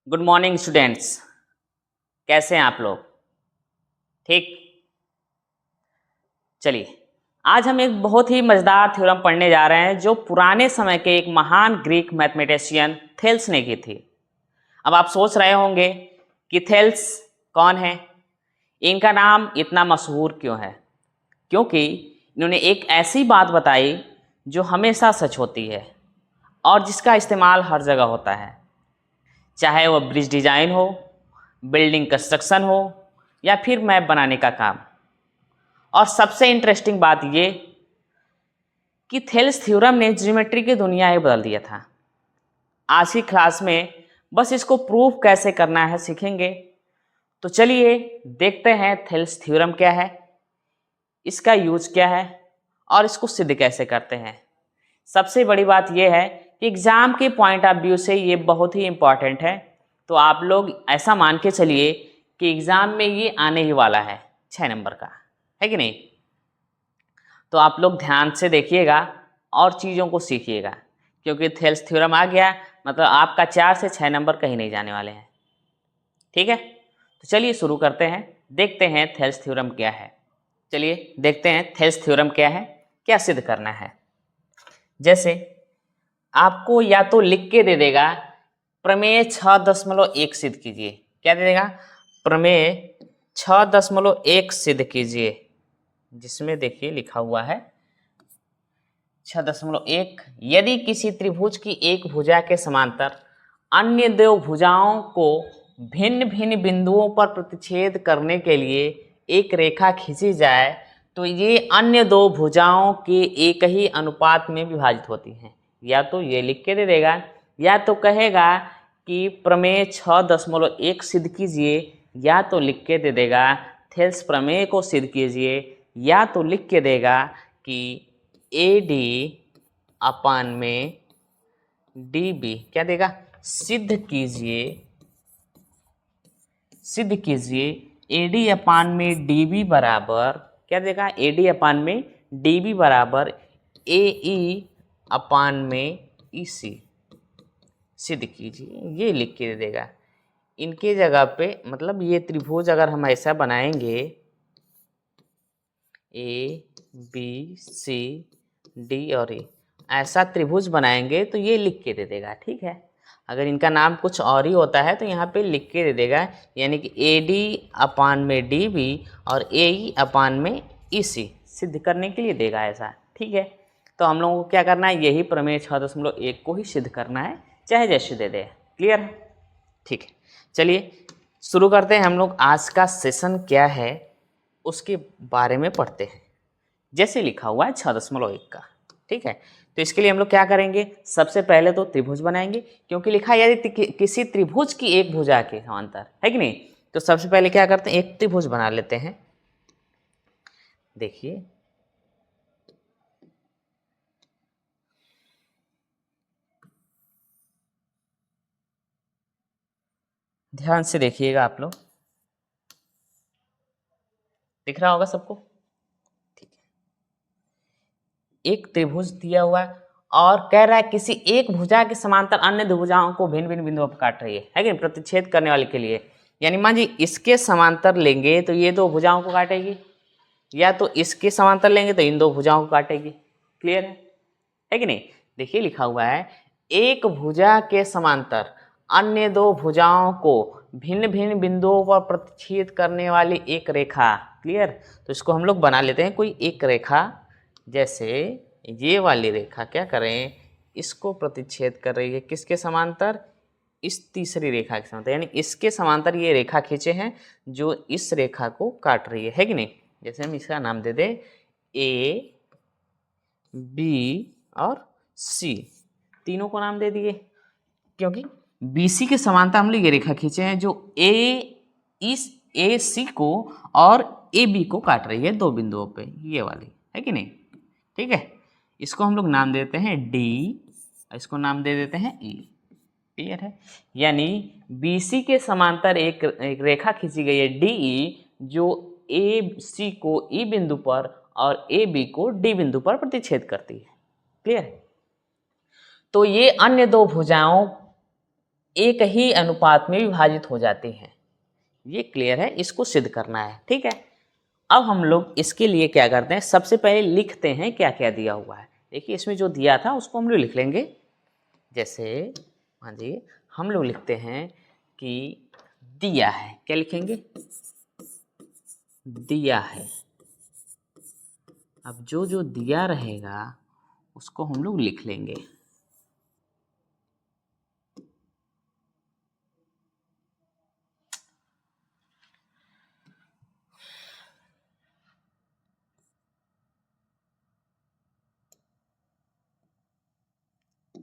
Good morning students. कैसे हैं आप लोग? ठीक। चलिए, आज हम एक बहुत ही मज़ेदार थ्योरम पढ़ने जा रहे हैं जो पुराने समय के एक महान ग्रीक मैथमेटिशियन थेल्स ने की थी। अब आप सोच रहे होंगे कि थेल्स कौन है, इनका नाम इतना मशहूर क्यों है? क्योंकि इन्होंने एक ऐसी बात बताई जो हमेशा सच होती है और जिसका इस्तेमाल हर जगह होता है, चाहे वह ब्रिज डिज़ाइन हो, बिल्डिंग कंस्ट्रक्शन हो या फिर मैप बनाने का काम। और सबसे इंटरेस्टिंग बात ये कि थेल्स थ्योरम ने ज्योमेट्री की दुनिया ही बदल दिया था। आज की क्लास में बस इसको प्रूफ कैसे करना है सीखेंगे। तो चलिए देखते हैं थेल्स थ्योरम क्या है, इसका यूज क्या है और इसको सिद्ध कैसे करते हैं। सबसे बड़ी बात यह है कि एग्ज़ाम के पॉइंट ऑफ व्यू से ये बहुत ही इम्पॉर्टेंट है। तो आप लोग ऐसा मान के चलिए कि एग्ज़ाम में ये आने ही वाला है 6 नंबर का, है कि नहीं? तो आप लोग ध्यान से देखिएगा और चीज़ों को सीखिएगा, क्योंकि थेल्स थ्योरम आ गया मतलब आपका 4 से 6 नंबर कहीं नहीं जाने वाले हैं। ठीक है, तो चलिए शुरू करते हैं, देखते हैं थेल्स थ्योरम क्या है। चलिए देखते हैं थेल्स थ्योरम क्या है, क्या सिद्ध करना है। जैसे आपको या तो लिख के दे देगा प्रमेय 6.1 सिद्ध कीजिए। क्या दे देगा? प्रमेय 6.1 सिद्ध कीजिए, जिसमें देखिए लिखा हुआ है 6.1, यदि किसी त्रिभुज की एक भुजा के समांतर अन्य दो भुजाओं को भिन्न भिन्न बिंदुओं पर प्रतिच्छेद करने के लिए एक रेखा खींची जाए तो ये अन्य दो भुजाओं के एक ही अनुपात में विभाजित होती हैं। या तो ये लिख के दे देगा या तो कहेगा कि प्रमेय 6.1 सिद्ध कीजिए, या तो लिख के दे देगा थेल्स प्रमेय को सिद्ध कीजिए, या तो लिख के देगा कि AD अपान में DB क्या देगा? सिद्ध कीजिए, सिद्ध कीजिए AD अपान में DB बराबर क्या देगा? AD अपान में DB बराबर AE अपान में EC सिद्ध कीजिए, ये लिख के दे देगा। इनके जगह पे मतलब ये त्रिभुज अगर हम ऐसा बनाएंगे ABCD और E, ऐसा त्रिभुज बनाएंगे तो ये लिख के दे देगा। ठीक है, अगर इनका नाम कुछ और ही होता है तो यहाँ पे लिख के दे देगा, यानी कि AD अपान में DB और AE अपान में EC सिद्ध करने के लिए देगा ऐसा। ठीक है, तो हम लोगों को क्या करना है, यही प्रमेय 6.1 को ही सिद्ध करना है, चाहे जैसे दे दे। क्लियर है? ठीक है, चलिए शुरू करते हैं। हम लोग आज का सेशन क्या है उसके बारे में पढ़ते हैं। जैसे लिखा हुआ है 6.1 का। ठीक है, तो इसके लिए हम लोग क्या करेंगे, सबसे पहले तो त्रिभुज बनाएंगे, क्योंकि लिखा है यदि किसी त्रिभुज की एक भुजा के समांतर, है कि नहीं? तो सबसे पहले क्या करते हैं, एक त्रिभुज बना लेते हैं। देखिए ध्यान से देखिएगा आप लोग, दिख रहा होगा सबको? ठीक है, एक त्रिभुज दिया हुआ है और कह रहा है किसी एक भुजा के समांतर अन्य दो भुजाओं को भिन्न भिन्न बिंदुओं पर काट रही है कि नहीं? प्रतिच्छेद करने वाले के लिए, यानी मान जी इसके समांतर लेंगे तो ये दो भुजाओं को काटेगी, या तो इसके समांतर लेंगे तो इन दो भुजाओं को काटेगी। क्लियर है कि नहीं? देखिए लिखा हुआ है एक भुजा के समांतर अन्य दो भुजाओं को भिन्न भिन्न बिंदुओं पर प्रतिच्छेद करने वाली एक रेखा। क्लियर? तो इसको हम लोग बना लेते हैं कोई एक रेखा, जैसे ये वाली रेखा क्या करें, इसको प्रतिच्छेद कर रही है किसके समांतर? इस तीसरी रेखा के समांतर, यानी इसके समांतर ये रेखा खींचे हैं जो इस रेखा को काट रही है कि नहीं? जैसे हम इसका नाम दे दें AB और C, तीनों को नाम दे दिए, क्योंकि BC के समांतर हम लोग ये रेखा खींचे हैं जो इस AC को और AB को काट रही है दो बिंदुओं पे, ये वाली, है कि नहीं? ठीक है, इसको हम लोग नाम देते हैं D, इसको नाम दे देते हैं E। क्लियर है? यानी BC के समांतर एक रेखा खींची गई है DE, जो AC को E बिंदु पर और AB को D बिंदु पर प्रतिच्छेद करती है। क्लियर है? तो ये अन्य दो भुजाओं एक ही अनुपात में विभाजित हो जाती हैं। ये क्लियर है, इसको सिद्ध करना है। ठीक है, अब हम लोग इसके लिए क्या करते हैं, सबसे पहले लिखते हैं क्या क्या दिया हुआ है। देखिए इसमें जो दिया था उसको हम लोग लिख लेंगे। जैसे हाँ जी, हम लोग लिखते हैं कि दिया है, क्या लिखेंगे, दिया है। अब जो जो दिया रहेगा उसको हम लोग लिख लेंगे।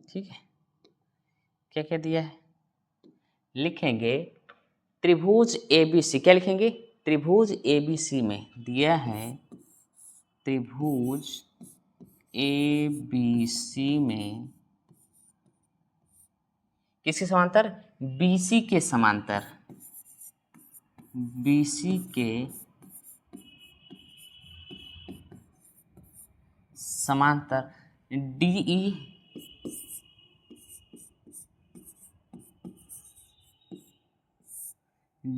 ठीक है, क्या क्या दिया है लिखेंगे। त्रिभुज ABC, क्या लिखेंगे, त्रिभुज ABC में दिया है, त्रिभुज ABC में किसके समांतर, BC के समांतर, BC के समांतर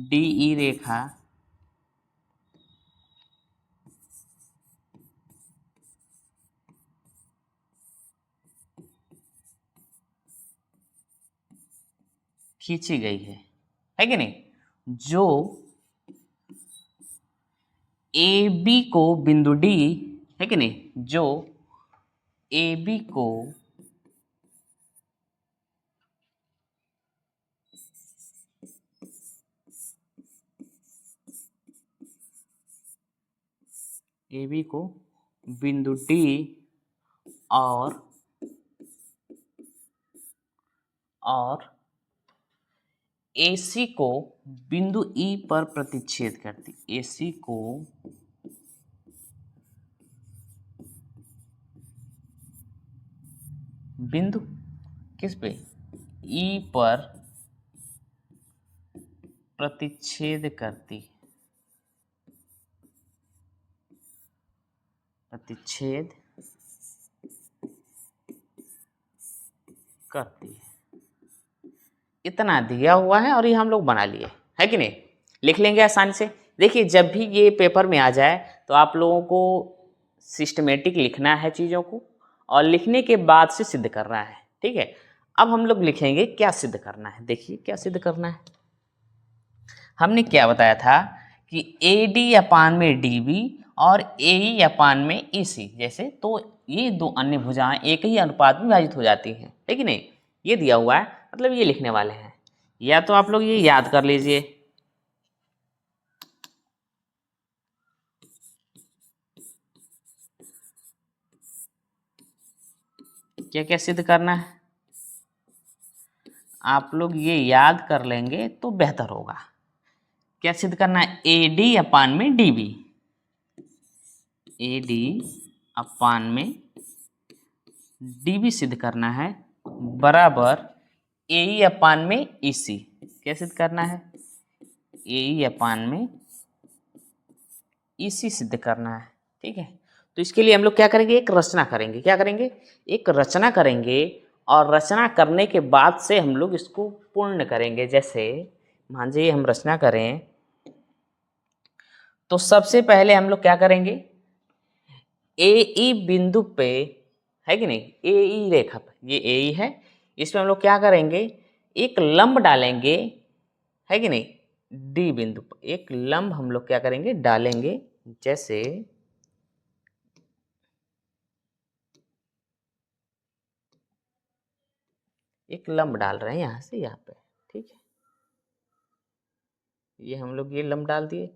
DE रेखा खींची गई है कि नहीं। जो AB को बिंदु D, है कि नहीं, जो AB को बिंदु D और AC को बिंदु E पर प्रतिच्छेद करती, AC को बिंदु किस पे, E पर प्रतिच्छेद करती, प्रतिच्छेद करती है। इतना दिया हुआ है और ये हम लोग बना लिए, है कि नहीं, लिख लेंगे आसानी से। देखिए जब भी ये पेपर में आ जाए तो आप लोगों को सिस्टमेटिक लिखना है चीज़ों को, और लिखने के बाद से सिद्ध करना है। ठीक है, अब हम लोग लिखेंगे क्या सिद्ध करना है। देखिए क्या सिद्ध करना है, हमने क्या बताया था कि AD अपान में DB और AE अपान में EC, जैसे तो ये दो अन्य भुजाएं एक ही अनुपात में विभाजित हो जाती हैं, है कि नहीं। ये दिया हुआ है, मतलब ये लिखने वाले हैं, या तो आप लोग ये याद कर लीजिए। क्या क्या सिद्ध करना है, आप लोग ये याद कर लेंगे तो बेहतर होगा। क्या सिद्ध करना है, AD अपान में DB, AD अपान में DB सिद्ध करना है, बराबर AE अपान में EC। क्या सिद्ध करना है, AE अपान में EC सिद्ध करना है। ठीक है, तो इसके लिए हम लोग क्या करेंगे, एक रचना करेंगे। क्या करेंगे, एक रचना करेंगे, और रचना करने के बाद से हम लोग इसको पूर्ण करेंगे। जैसे मान लीजिए हम रचना करें तो सबसे पहले हम लोग क्या करेंगे, AE बिंदु पे, है कि नहीं, AE रेखा पे, ये AE है, इसमें हम लोग क्या करेंगे, एक लंब डालेंगे, है कि नहीं, D बिंदु पर एक लंब हम लोग क्या करेंगे, डालेंगे। जैसे एक लंब डाल रहे हैं यहाँ से यहाँ पे, ठीक है, ये हम लोग ये लंब डाल दिए,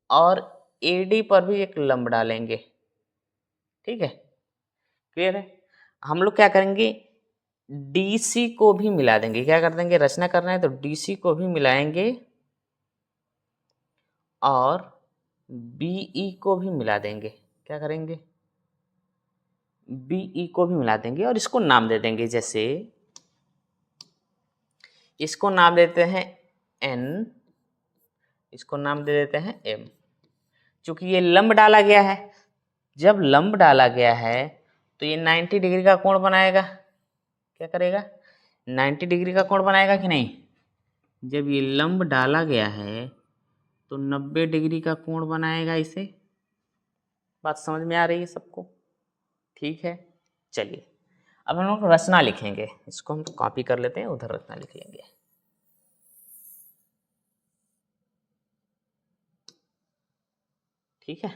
और AD पर भी एक लंब डालेंगे। ठीक है, क्लियर है। हम लोग क्या करेंगे, DC को भी मिला देंगे। क्या कर देंगे, रचना करना है तो DC को भी मिलाएंगे, और BE को भी मिला देंगे। क्या करेंगे, BE को भी मिला देंगे, और इसको नाम दे देंगे। जैसे इसको नाम देते हैं N, इसको नाम दे देते हैं M। चूंकि ये लंब डाला गया है, जब लंब डाला गया है तो ये 90 डिग्री का कोण बनाएगा। क्या करेगा, 90 डिग्री का कोण बनाएगा कि नहीं? जब ये लंब डाला गया है तो 90 डिग्री का कोण बनाएगा इसे। बात समझ में आ रही है सबको? ठीक है, चलिए अब हम लोग रचना लिखेंगे। इसको हम कॉपी कर लेते हैं, उधर रचना लिख लेंगे। ठीक है,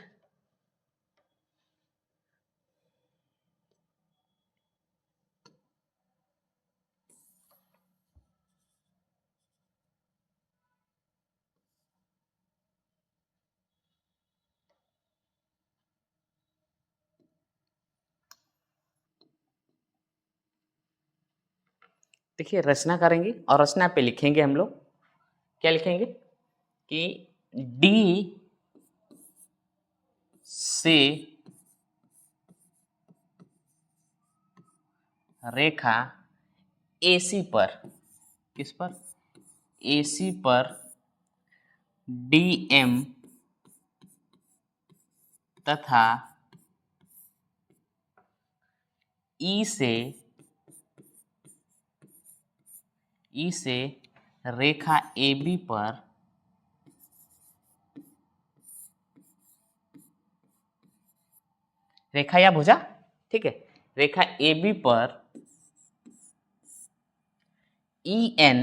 देखिए रचना करेंगे और रचना पे लिखेंगे हम लोग। क्या लिखेंगे कि डी से रेखा AC पर, किस पर? AC पर DM तथा E से रेखा AB पर रेखा या भुजा, ठीक है, रेखा AB पर EN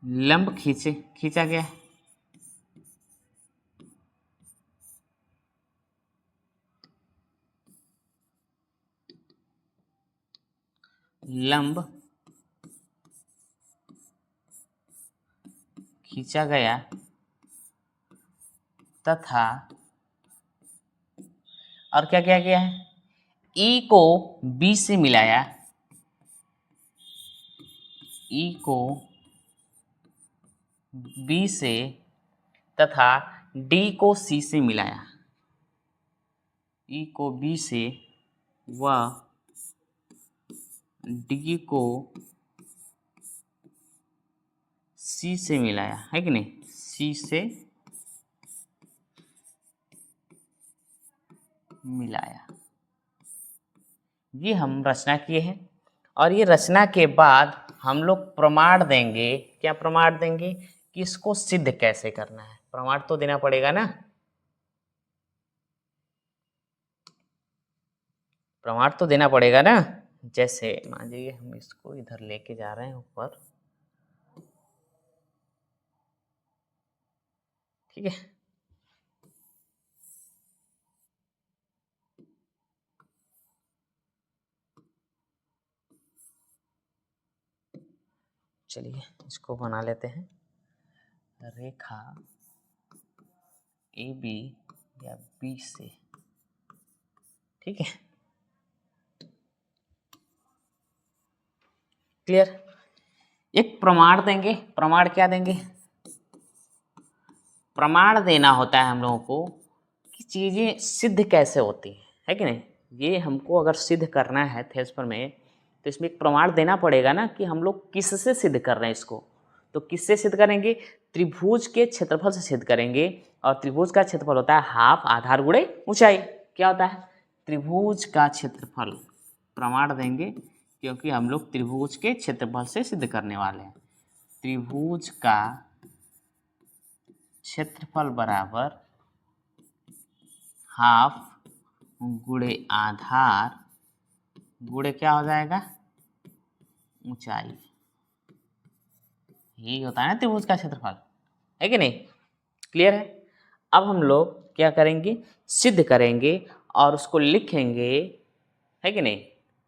लंब खींचा गया है। लंब खींचा गया तथा और क्या किया गया है? E को B से मिलाया, E को B से तथा D को C से मिलाया, E को B से व D को C से मिलाया, है कि नहीं? C से मिलाया। ये हम रचना किए हैं और ये रचना के बाद हम लोग प्रमाण देंगे। क्या प्रमाण देंगे? कि इसको सिद्ध कैसे करना है। प्रमाण तो देना पड़ेगा ना, प्रमाण तो देना पड़ेगा ना। जैसे मान लीजिए हम इसको इधर लेके जा रहे हैं ऊपर, ठीक है, चलिए इसको बना लेते हैं। रेखा AB या B से, ठीक है, क्लियर। एक प्रमाण देंगे। प्रमाण क्या देंगे? प्रमाण देना होता है हम लोगों को कि चीज़ें सिद्ध कैसे होती है कि नहीं। ये हमको अगर सिद्ध करना है थेल्सपर में तो इसमें एक प्रमाण देना पड़ेगा ना कि हम लोग किससे सिद्ध कर रहे हैं इसको। तो किससे सिद्ध करेंगे? त्रिभुज के क्षेत्रफल से सिद्ध करेंगे। और त्रिभुज का क्षेत्रफल होता है हाफ आधार गुणे ऊंचाई। क्या होता है? त्रिभुज का क्षेत्रफल। प्रमाण देंगे क्योंकि हम लोग त्रिभुज के क्षेत्रफल से सिद्ध करने वाले हैं। त्रिभुज का क्षेत्रफल बराबर हाफ गुणे आधार गुणे क्या हो जाएगा? ऊंचाई। यही होता है ना त्रिभुज का क्षेत्रफल, है कि नहीं? क्लियर है। अब हम लोग क्या करेंगे? सिद्ध करेंगे और उसको लिखेंगे, है कि नहीं।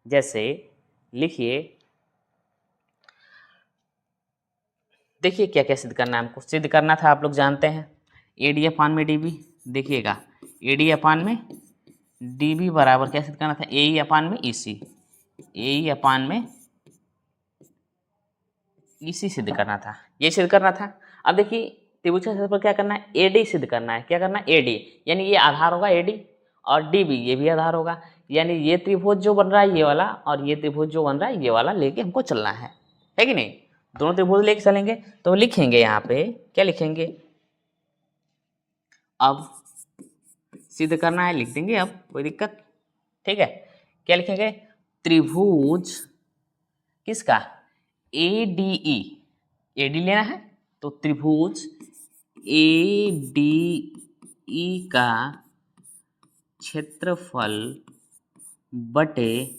जैसे लिखिए, देखिए क्या क्या सिद्ध करना है हमको। सिद्ध करना था आप लोग जानते हैं, AD अपान में DB। देखिएगा AD अपान में DB बराबर क्या सिद्ध करना था? AE अपान में EC। AE अपान में EC सिद्ध करना था, ये सिद्ध करना था। अब देखिए त्रिभुज का क्षेत्रफल क्या करना है? AD सिद्ध करना है। क्या करना है? AD, यानी ये आधार होगा AD और DB ये भी आधार होगा। यानी ये त्रिभुज जो बन रहा है ये वाला और ये त्रिभुज जो बन रहा है ये वाला लेके हमको चलना है कि नहीं। दोनों त्रिभुज लेके चलेंगे तो लिखेंगे यहाँ पे, क्या लिखेंगे? अब सिद्ध करना है लिख देंगे, अब कोई दिक्कत। ठीक है, क्या लिखेंगे? त्रिभुज किसका? ADE, AD लेना है तो त्रिभुज ADE का क्षेत्रफल बटे,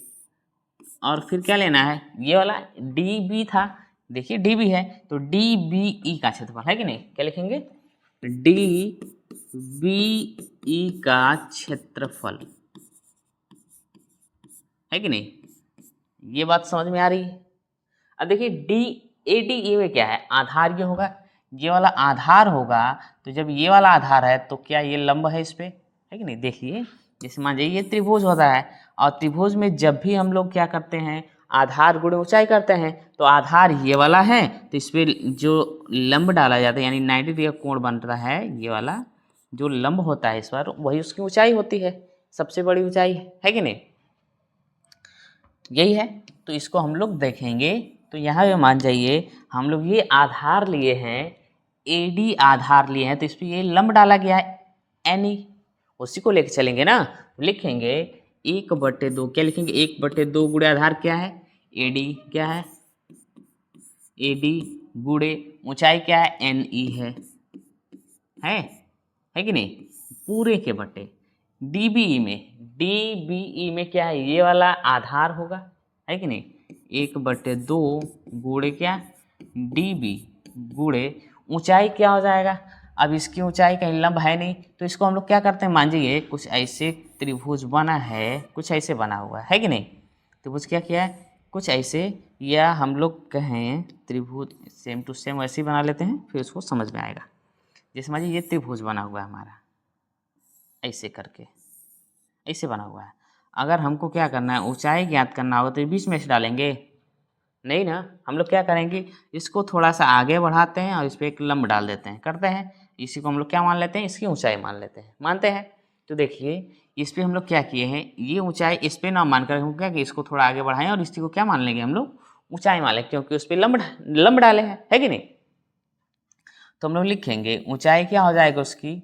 और फिर क्या लेना है? ये वाला DB था, देखिए DB है तो DBE का क्षेत्रफल है कि नहीं? क्या लिखेंगे? DBE का क्षेत्रफल है कि नहीं? ये बात समझ में आ रही है? अब देखिए ADE में क्या है? आधार ये होगा, ये वाला आधार होगा, तो जब ये वाला आधार है तो क्या ये लंब है इस पे, है कि नहीं? देखिए जैसे मान लीजिए ये त्रिभुज होता है, और त्रिभुज में जब भी हम लोग क्या करते हैं, आधार गुणे ऊंचाई करते हैं, तो आधार ये वाला है तो इस पर जो लंब डाला जाता है यानी 90 डिग्री का कोण बनता है, ये वाला जो लंब होता है इस पर, वही उसकी ऊंचाई होती है, सबसे बड़ी ऊंचाई है कि नहीं? यही है, तो इसको हम लोग देखेंगे। तो यहाँ पे मान जाइए हम लोग ये आधार लिए हैं, AD आधार लिए हैं, तो इस पर ये लंब डाला गया है NE, उसी को लेके चलेंगे ना। लिखेंगे 1/2, क्या लिखेंगे? 1/2 गुणे आधार क्या है? AD क्या है? AD गुणे ऊंचाई क्या है? NE है कि नहीं? पूरे के बटे DBE में क्या है? ये वाला आधार होगा, है कि नहीं? 1/2 गुणे क्या? DB गुणे ऊंचाई क्या हो जाएगा? अब इसकी ऊंचाई कहीं लंब है नहीं, तो इसको हम लोग क्या करते हैं? मान लीजिए कुछ ऐसे त्रिभुज बना है, कुछ ऐसे बना हुआ है कि नहीं? त्रिभुज क्या किया है? कुछ ऐसे, या हम लोग कहें त्रिभुज सेम टू सेम ऐसे ही बना लेते हैं, फिर उसको समझ में आएगा। जैसे मान लीजिए ये त्रिभुज बना हुआ है हमारा, ऐसे करके ऐसे बना हुआ है। अगर हमको क्या करना है? ऊंचाई ज्ञात करना होगा, तो ये बीच में से डालेंगे नहीं ना। हम लोग क्या करेंगे? इसको थोड़ा सा आगे बढ़ाते हैं और इस पर एक लंब डाल देते हैं, करते हैं। इसी को हम लोग क्या मान लेते हैं? इसकी ऊंचाई मान लेते हैं, मानते हैं। तो देखिए इस पर हम लोग क्या किए हैं, ये ऊंचाई इस पर ना मान कर हम क्या कि इसको थोड़ा आगे बढ़ाएं और इसी को क्या मान लेंगे हम लोग? ऊंचाई मान लेंगे, क्योंकि उस पर लंब डाले हैं, है कि नहीं? तो हम लोग लिखेंगे ऊंचाई क्या हो जाएगा उसकी?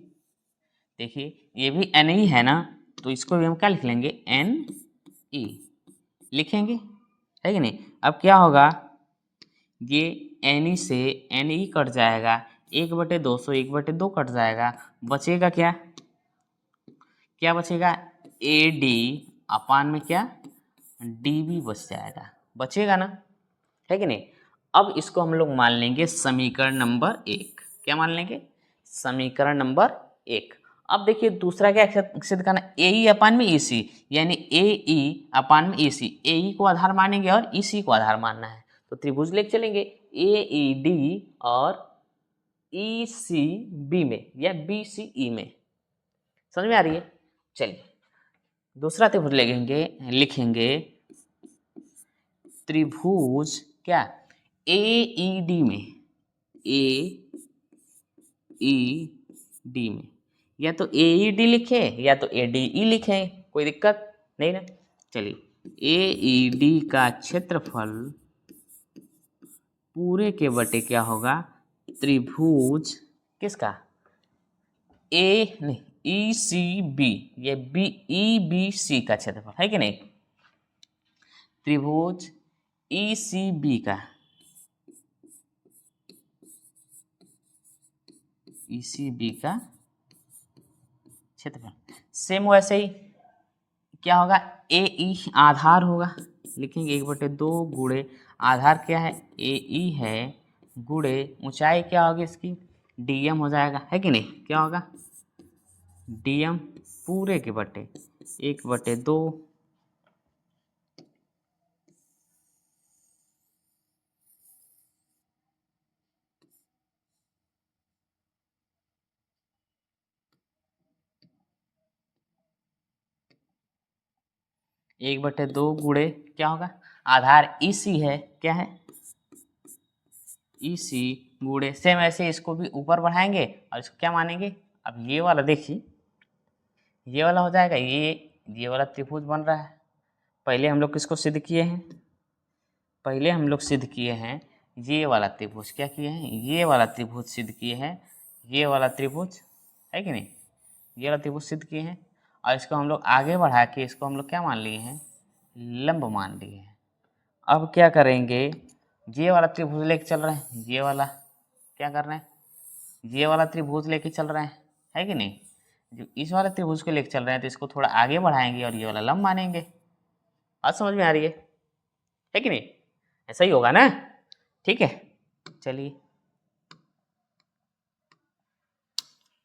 देखिए ये भी NE है ना, तो इसको भी हम क्या लिख लेंगे? NE लिखेंगे, है कि नहीं? अब क्या होगा? ये NE से NE कट जाएगा, 1/200 1/2 कट जाएगा, बचेगा क्या? क्या बचेगा? AD अपान में क्या? DB बच जाएगा, बचेगा ना, है कि नहीं? अब इसको हम लोग मान लेंगे समीकरण नंबर 1। क्या मान लेंगे? समीकरण नंबर 1। अब देखिए दूसरा क्या सिद्ध करना? AE अपान में EC, यानी AE अपान में EC, AE को आधार मानेंगे और EC को आधार मानना है, तो त्रिभुज लेके चलेंगे AED और ECB में या BCE में। समझ में आ रही है? चलिए दूसरा त्रिभुज लिखेंगे त्रिभुज क्या? AED में, AED में या तो AED लिखे या तो ADE लिखे, कोई दिक्कत नहीं ना। चलिए AED का क्षेत्रफल पूरे के बटे क्या होगा? त्रिभुज किसका? ECB, ये EBC का क्षेत्रफल है कि नहीं? त्रिभुज ECB का क्षेत्रफल सेम वैसे ही क्या होगा? AE आधार होगा, लिखेंगे 1/2 गुणे आधार क्या है? AE है, गुणे ऊंचाई क्या होगी इसकी? DM हो जाएगा, है कि नहीं? क्या होगा? DM पूरे के बटे 1/2 1/2 गुणे क्या होगा? आधार EC है, क्या है? EC गुणे सेम ऐसे इसको भी ऊपर बढ़ाएंगे और इसको क्या मानेंगे? अब ये वाला देखिए, ये वाला हो जाएगा, ये वाला त्रिभुज बन रहा है। पहले हम लोग किसको सिद्ध किए हैं? पहले हम लोग सिद्ध किए हैं ये वाला त्रिभुज, क्या किए हैं? ये वाला त्रिभुज सिद्ध किए हैं, ये वाला त्रिभुज है कि नहीं? ये वाला त्रिभुज सिद्ध किए हैं। और इसको हम लोग आगे बढ़ा के इसको हम लोग क्या मान लिए हैं, लंब मान लिए हैं। अब क्या करेंगे, ये वाला त्रिभुज लेके चल रहे हैं, ये वाला क्या कर रहे हैं, ये वाला त्रिभुज लेके चल रहे हैं, है कि नहीं। जो इस वाले त्रिभुज को लेके चल रहे हैं तो इसको थोड़ा आगे बढ़ाएंगे और ये वाला लंब मानेंगे। बात समझ में आ रही है कि नहीं, ऐसा ही होगा ना। ठीक है, चलिए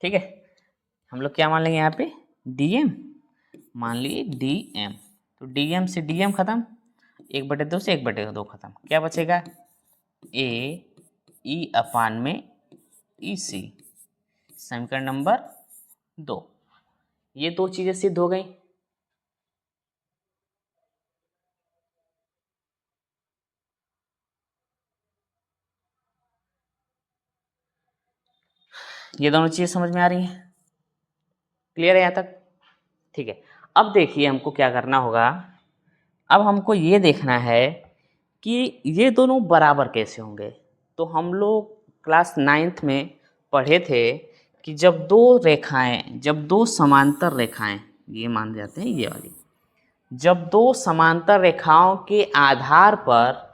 ठीक है, हम लोग क्या मान लेंगे यहाँ पे, डीएम मान लिए, डीएम। तो डीएम से डीएम खत्म, 1/2 से 1/2 खत्म, क्या बचेगा, ए ई अपान में ई सी, समीकरण नंबर 2। ये 2 चीजें सिद्ध हो गई। ये दोनों चीजें समझ में आ रही हैं, क्लियर है यहाँ तक। ठीक है, अब देखिए हमको क्या करना होगा, अब हमको ये देखना है कि ये दोनों बराबर कैसे होंगे। तो हम लोग क्लास 9th में पढ़े थे कि जब दो समांतर रेखाएं, ये मान जाते हैं ये वाली, जब 2 समांतर रेखाओं के आधार पर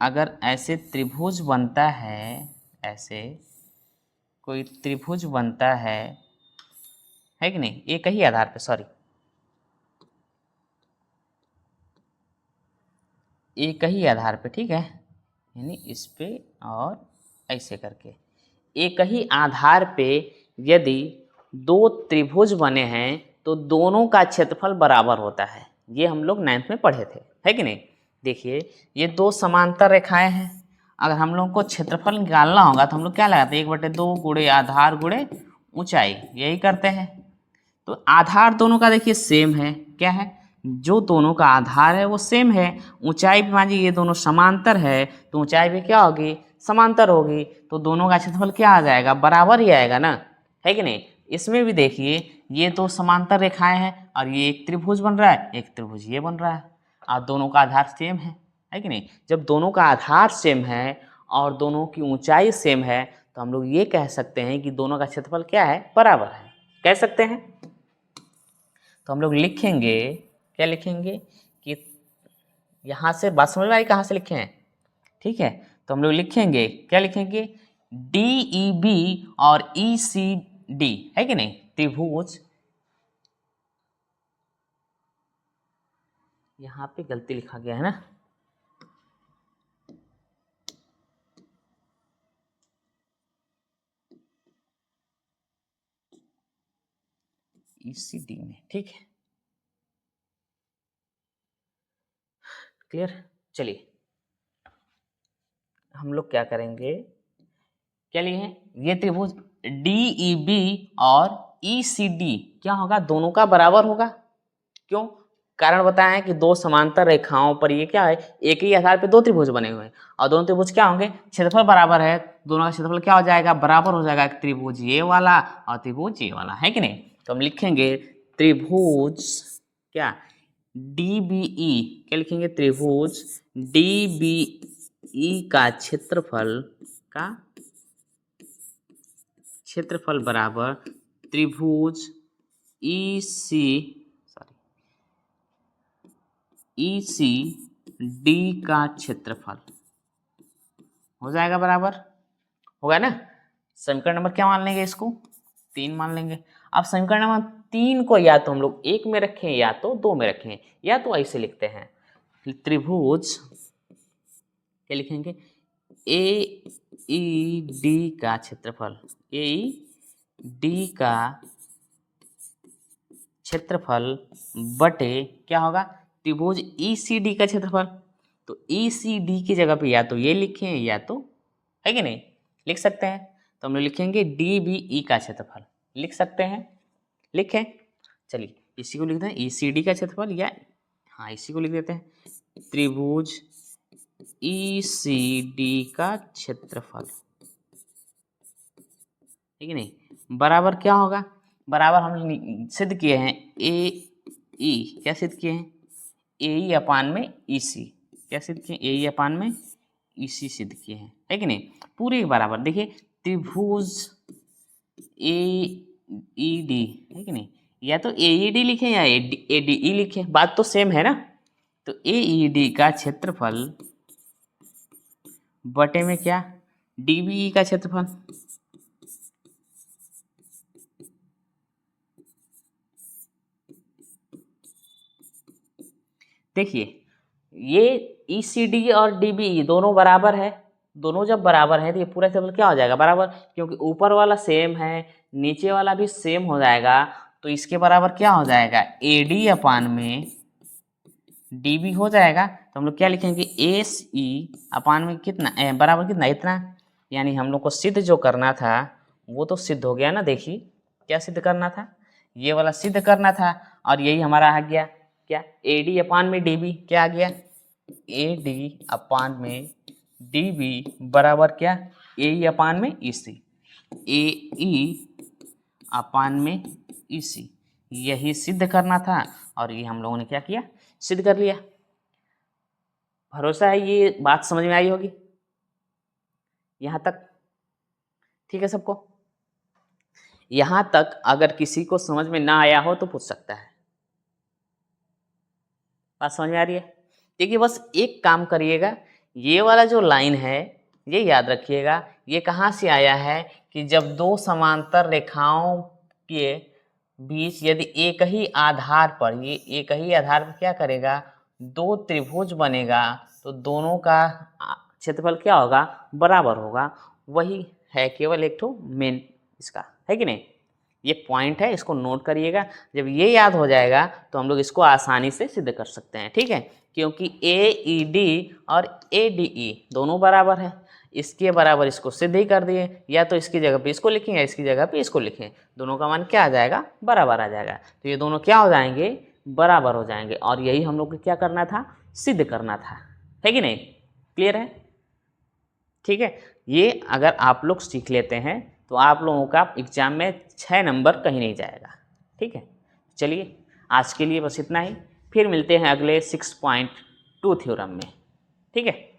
अगर ऐसे त्रिभुज बनता है, ऐसे कोई त्रिभुज बनता है कि नहीं, एक ही आधार पे, सॉरी एक ही आधार पे, ठीक है, यानी इस पे और ऐसे करके एक ही आधार पे यदि 2 त्रिभुज बने हैं तो दोनों का क्षेत्रफल बराबर होता है। ये हम लोग 9th में पढ़े थे, है कि नहीं। देखिए ये 2 समांतर रेखाएं हैं, अगर हम लोग को क्षेत्रफल निकालना होगा तो हम लोग क्या लगाते हैं, 1/2 गुणे आधार गुणे ऊंचाई, यही करते हैं। तो आधार दोनों का देखिए सेम है, क्या है, जो दोनों का आधार है वो सेम है। ऊंचाई भी मान लीजिए ये दोनों समांतर है तो ऊंचाई भी क्या होगी, समांतर होगी, तो दोनों का क्षेत्रफल क्या आ जाएगा, बराबर ही आएगा ना, है कि नहीं। इसमें भी देखिए ये 2 समांतर रेखाएं हैं और ये एक त्रिभुज बन रहा है, एक त्रिभुज ये बन रहा है, और दोनों का आधार सेम है कि नहीं। जब दोनों का आधार सेम है और दोनों की ऊंचाई सेम है तो हम लोग ये कह सकते हैं कि दोनों का क्षेत्रफल क्या है, बराबर है, कह सकते हैं। तो हम लोग लिखेंगे, क्या लिखेंगे कि यहाँ से बात समझ में आई कहाँ से लिखे हैं, ठीक है। तो हम लोग लिखेंगे, क्या लिखेंगे, डी ई बी और ई सी डी, है कि नहीं, त्रिभुज, यहाँ पे गलती लिखा गया है ना, ई सी डी में, ठीक है, क्लियर। चलिए हम लोग क्या करेंगे, क्या लिए हैं, ये त्रिभुज डी ई बी और ई सी डी क्या होगा, दोनों का बराबर होगा। क्यों, कारण बताएं कि 2 समांतर रेखाओं पर ये क्या है, एक ही आधार पे 2 त्रिभुज बने हुए हैं और दोनों त्रिभुज क्या होंगे, क्षेत्रफल बराबर है, दोनों का क्षेत्रफल क्या हो जाएगा, बराबर हो जाएगा, त्रिभुज ये वाला और त्रिभुज ये वाला, है कि नहीं। तो हम लिखेंगे त्रिभुज क्या, डी बी ई, क्या लिखेंगे, त्रिभुज डी बी ई का क्षेत्रफल बराबर त्रिभुज ई सी डी का क्षेत्रफल हो जाएगा, बराबर होगा ना। समीकरण नंबर क्या मान लेंगे, इसको 3 मान लेंगे। अब समीकरण नंबर 3 को या तो हम लोग 1 में रखें या तो 2 में रखें, या तो ऐसे लिखते हैं, त्रिभुज क्या लिखेंगे, ए ई डी का क्षेत्रफल, ए ई डी का क्षेत्रफल बटे क्या होगा, त्रिभुज ई सी डी का क्षेत्रफल। तो ई सी डी की जगह पे या तो ये लिखें या तो, है कि नहीं, लिख सकते हैं। तो हम लोग लिखेंगे डी बी ई का क्षेत्रफल, लिख सकते हैं, लिखें। चलिए इसी को लिखते हैं, ई सी डी का क्षेत्रफल, या हाँ इसी को लिख देते हैं, त्रिभुज ई सी डी का क्षेत्रफल, ठीक है नहीं, बराबर क्या होगा, बराबर हम सिद्ध किए हैं, ए ई क्या सिद्ध किए हैं, ए ई अपान में ई सी, क्या सिद्ध किए, ए ई अपान में ई सी सिद्ध किए हैं, है कि नहीं, पूरे बराबर। देखिए त्रिभुज ए ई डी है कि नहीं, या तो ए ई डी लिखें या ए डी ई लिखें, बात तो सेम है ना। तो ए ई डी का क्षेत्रफल बटे में क्या, डी बी ई का क्षेत्रफल। देखिए ये ई सी डी और डी बी ई दोनों बराबर है, दोनों जब बराबर है तो ये पूरा क्षेत्रफल क्या हो जाएगा, बराबर, क्योंकि ऊपर वाला सेम है नीचे वाला भी सेम हो जाएगा, तो इसके बराबर क्या हो जाएगा, ए डी अपान में डी बी हो जाएगा। तो हम लोग क्या लिखेंगे, एस ई अपान में कितना बराबर कितना, इतना। यानी हम लोग को सिद्ध जो करना था वो तो सिद्ध हो गया ना। देखिए क्या सिद्ध करना था, ये वाला सिद्ध करना था, और यही हमारा आ गया क्या, ए डी अपान में डी बी, क्या आ गया, ए डी अपान में डी बी बराबर क्या, ए ई अपान में ई सी, ए ई अपान में ई सी, यही सिद्ध करना था, और ये हम लोगों ने क्या किया, सिद्ध कर लिया। भरोसा है ये बात समझ में आई होगी यहाँ तक, ठीक है सबको। यहाँ तक अगर किसी को समझ में ना आया हो तो पूछ सकता है, बात समझ में आ रही है। देखिए बस एक काम करिएगा, ये वाला जो लाइन है ये याद रखिएगा, ये कहाँ से आया है कि जब दो समांतर रेखाओं के बीच यदि एक ही आधार पर, ये एक ही आधार पर क्या करेगा, दो त्रिभुज बनेगा, तो दोनों का क्षेत्रफल क्या होगा, बराबर होगा। वही है केवल एक ठो मेन इसका, है कि नहीं। ये पॉइंट है, इसको नोट करिएगा। जब ये याद हो जाएगा तो हम लोग इसको आसानी से सिद्ध कर सकते हैं, ठीक है, क्योंकि ए ई डी और ए डी ई दोनों बराबर है, इसके बराबर इसको सिद्ध ही कर दिए। या तो इसकी जगह पे इसको लिखें या इसकी जगह पे इसको लिखें, दोनों का मान क्या आ जाएगा, बराबर आ जाएगा। तो ये दोनों क्या हो जाएंगे, बराबर हो जाएंगे, और यही हम लोग को क्या करना था, सिद्ध करना था, है कि नहीं। क्लियर है, ठीक है। ये अगर आप लोग सीख लेते हैं तो आप लोगों का एग्जाम में 6 नंबर कहीं नहीं जाएगा, ठीक है। चलिए आज के लिए बस इतना ही, फिर मिलते हैं अगले 6.2 थ्योरम में, ठीक है।